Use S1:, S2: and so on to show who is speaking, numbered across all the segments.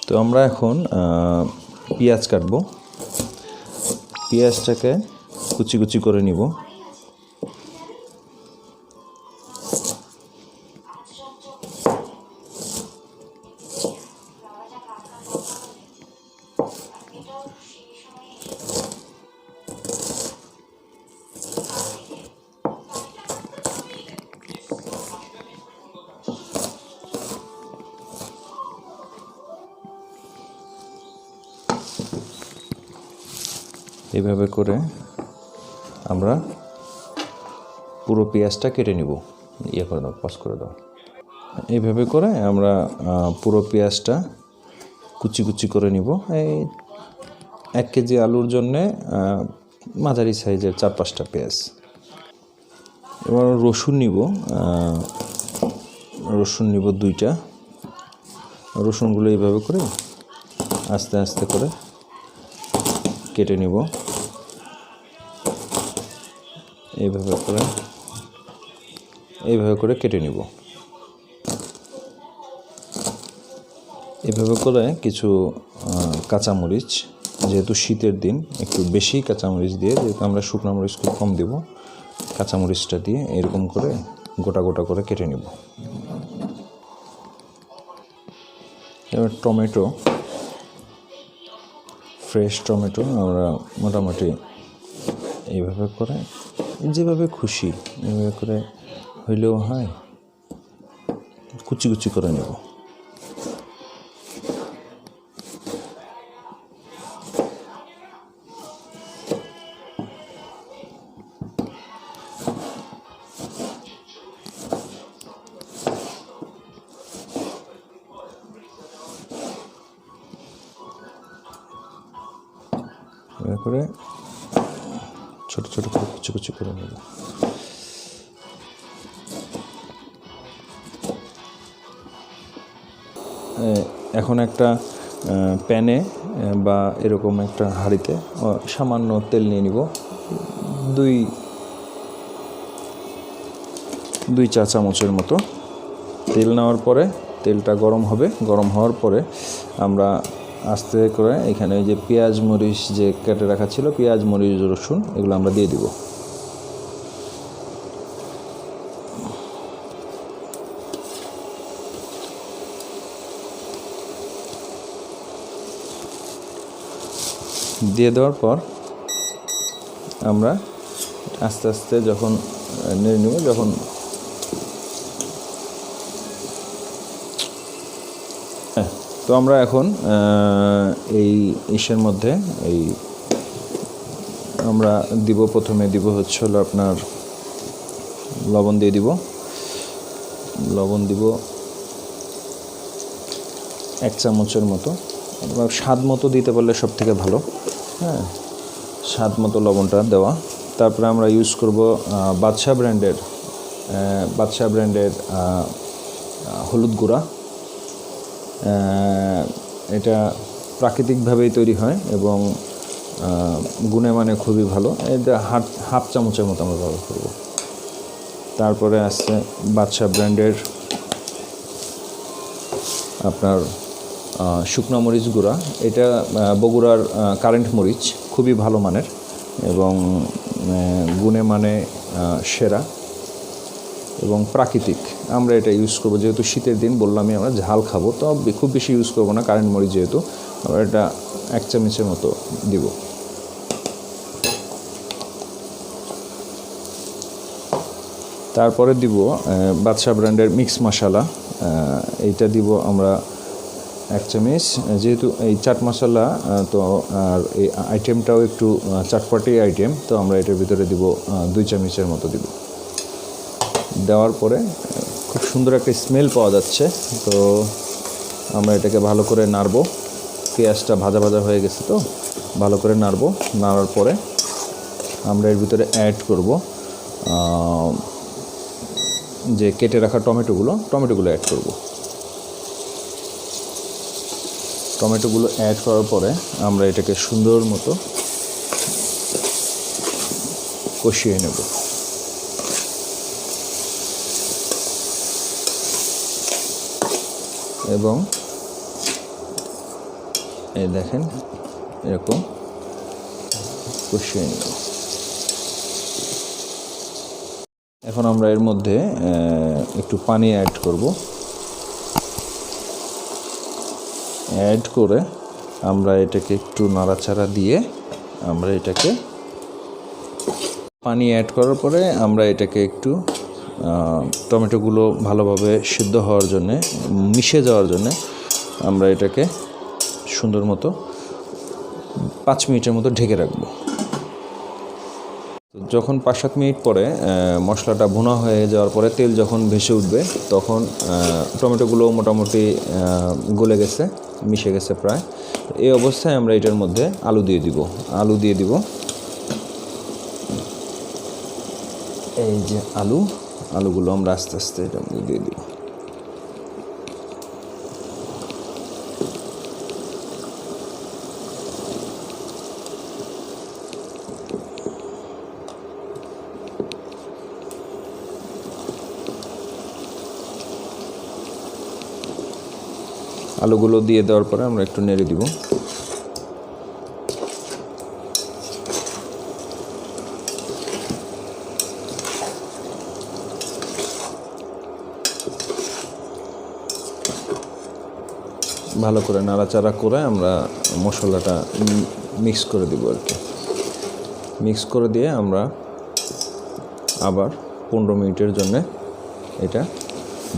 S1: তো আমরা এখন পেঁয়াজ কাটবো। পেঁয়াজটাকে কুচি কুচি করে নিব। এইভাবে করে আমরা পুরো পেঁয়াজটা কেটে নিব। করে দাও, পজ করে দাও। এইভাবে করে আমরা পুরো পেঁয়াজটা কুচি কুচি করে নিব। এই 1 কেজি আলুর জন্যে মাঝারি সাইজের 4-5টা পেঁয়াজ। এবার রসুন নিব। রসুন নিব 2টা। রসুনগুলো এইভাবে করে আস্তে আস্তে করে কেটে নিব। এইভাবে করে কেটে নিব। এভাবে করে কিছু কাঁচামরিচ, যেহেতু শীতের দিন একটু বেশি কাঁচামরিচ দিয়ে, যেহেতু আমরা শুকনো মরিচ খুব কম দেব, কাঁচামরিচটা দিয়ে এরকম করে গোটা গোটা করে কেটে নিব। এবার টমেটো, ফ্রেশ টমেটো আমরা মোটামুটি এইভাবে করে, যেভাবে খুশি এইভাবে করে হইলেও হয়, কুচি কুচি করে নেব। এভাবে করে ছোট ছোট করে কুচি কুচি করে নেব। এখন একটা প্যানে বা এরকম একটা হাঁড়িতে সামান্য তেল নিয়ে নিব। 2 চা চামচের মতো তেল নেওয়ার পরে তেলটা গরম হবে। গরম হওয়ার পরে আমরা আস্তে করে এখানে যে পেঁয়াজ মরিচ যে কেটে রাখা ছিল, পেঁয়াজ মরিচ রসুন, এগুলো আমরা দিয়ে দিব। দিয়ে দেওয়ার পর আমরা আস্তে আস্তে যখন নেড়ে নেব, যখন তো আমরা এখন এই ইসের মধ্যে আমরা দিব, প্রথমে দিব হচ্ছে হলো আপনার লবণ দিয়ে দিব। লবণ দিব 1 চামচের মতো। স্বাদ মতো দিতে পারলে সব থেকে ভালো। হ্যাঁ, স্বাদ মতো লবণটা দেওয়া। তারপরে আমরা ইউজ করব বাদশা ব্র্যান্ডের হলুদ গুঁড়া। এটা প্রাকৃতিকভাবেই তৈরি হয় এবং গুণে মানে খুবই ভালো। এটা হাফ চামচের মতো আমরা ব্যবহার করব। তারপরে আসছে বাদশা ব্র্যান্ডের আপনার শুকনো মরিচ গুঁড়া। এটা বগুড়ার কারেন্ট মরিচ, খুবই ভালো মানের এবং গুণে মানে সেরা এবং প্রাকৃতিক। আমরা এটা ইউজ করব, যেহেতু শীতের দিন বললামই আমরা ঝাল খাবো, তো খুব বেশি ইউজ করব না কারেন্ট মরিচ, যেহেতু আমরা এটা 1 চামচের মতো দিব। তারপরে দিব বাদশা ব্র্যান্ডের মিক্স মশলা। এইটা দিব আমরা 1 চামচ। যেহেতু এই চাট মশলা তো আর এই আইটেমটাও একটু চটপটি আইটেম, তো আমরা এটার ভিতরে দিব 2 চামচের মতো দিব। দেওয়ার পরে খুব সুন্দর একটা স্মেল পাওয়া যাচ্ছে। তো আমরা এটাকে ভালো করে নাড়ব। পেঁয়াজটা ভাজা ভাজা হয়ে গেছে, তো ভালো করে নাড়ার পরে আমরা এর ভিতরে অ্যাড করব যে কেটে রাখা টমেটোগুলো অ্যাড করব। টমেটোগুলো অ্যাড করার পরে আমরা এটাকে সুন্দর মতো কষিয়ে নেব। এবং এই দেখেন এরকম কষিয়ে নিলাম। এখন আমরা এর মধ্যে একটু পানি অ্যাড করব। অ্যাড করে আমরা এটাকে একটু নাড়াচাড়া দিয়ে আমরা এটাকে পানি অ্যাড করার পরে আমরা এটাকে একটু টমেটোগুলো ভালোভাবে সিদ্ধ হওয়ার জন্যে, মিশে যাওয়ার জন্যে আমরা এটাকে সুন্দর মতো 5 মিনিটের মতো ঢেকে রাখবো। যখন 5-7 মিনিট পরে মশলাটা ভুনা হয়ে যাওয়ার পরে তেল যখন ভেসে উঠবে তখন টমেটোগুলো মোটামুটি গলে গেছে, মিশে গেছে প্রায়। এই অবস্থায় আমরা এটার মধ্যে আলু দিয়ে দিব। এই যে আলুগুলো আমরা আস্তে আস্তে এটার মধ্যে দিয়ে দিব। আলুগুলো দিয়ে দেওয়ার পরে আমরা একটু নেড়ে দিব। ভালো করে নাড়াচাড়া করে আমরা মশলাটা মিক্স করে দিব আর কি। মিক্স করে দিয়ে আমরা আবার 15 মিনিটের জন্য এটা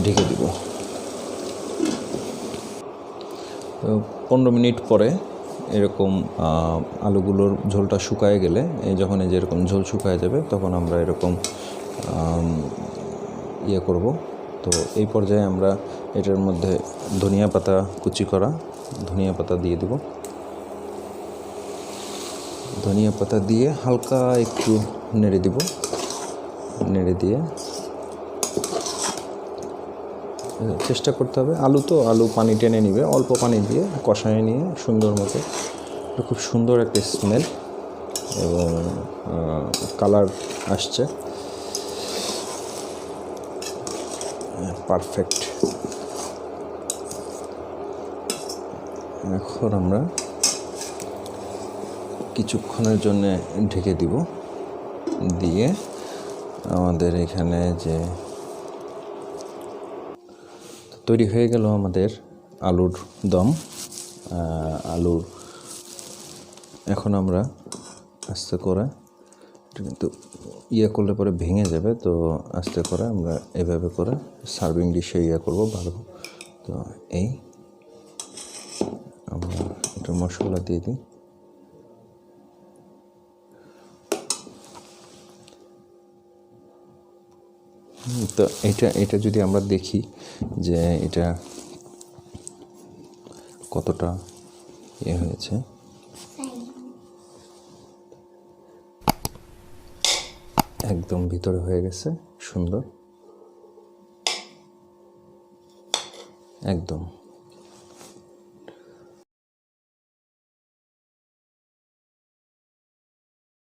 S1: ঢেকে দিব। 15 মিনিট পরে এরকম আলুগুলোর ঝোলটা শুকায় গেলে, যখন এই যেরকম ঝোল শুকায় যাবে তখন আমরা এরকম করব। তো এই পর্যায়ে আমরা এটার মধ্যে ধনিয়া পাতা, কুচি করা ধনিয়া পাতা দিয়ে দেব। ধনিয়া পাতা দিয়ে হালকা একটু নেড়ে দিব। নেড়ে দিয়ে চেষ্টা করতে হবে, আলু পানি টেনে নিবে, অল্প পানি দিয়ে কষায় নিয়ে সুন্দর মতো। খুব সুন্দর একটা স্মেল এবং কালার আসছে, পারফেক্ট। এখন আমরা কিছুক্ষণের জন্য ঢেকে দিব। দিয়ে আমাদের এখানে যে তৈরি হয়ে গেল আমাদের আলুর দম। এখন আমরা আস্তে করে, কিন্তু করলে পরে ভেঙে যাবে, তো আস্তে করে আমরা এভাবে করে সার্ভিং ডিশে করব ভালো। তো আমরা একটু মশলা দিয়ে দিই। তো এটা যদি আমরা দেখি যে এটা কতটা হয়েছে, একদম ভিতরে হয়ে গেছে সুন্দর, একদম।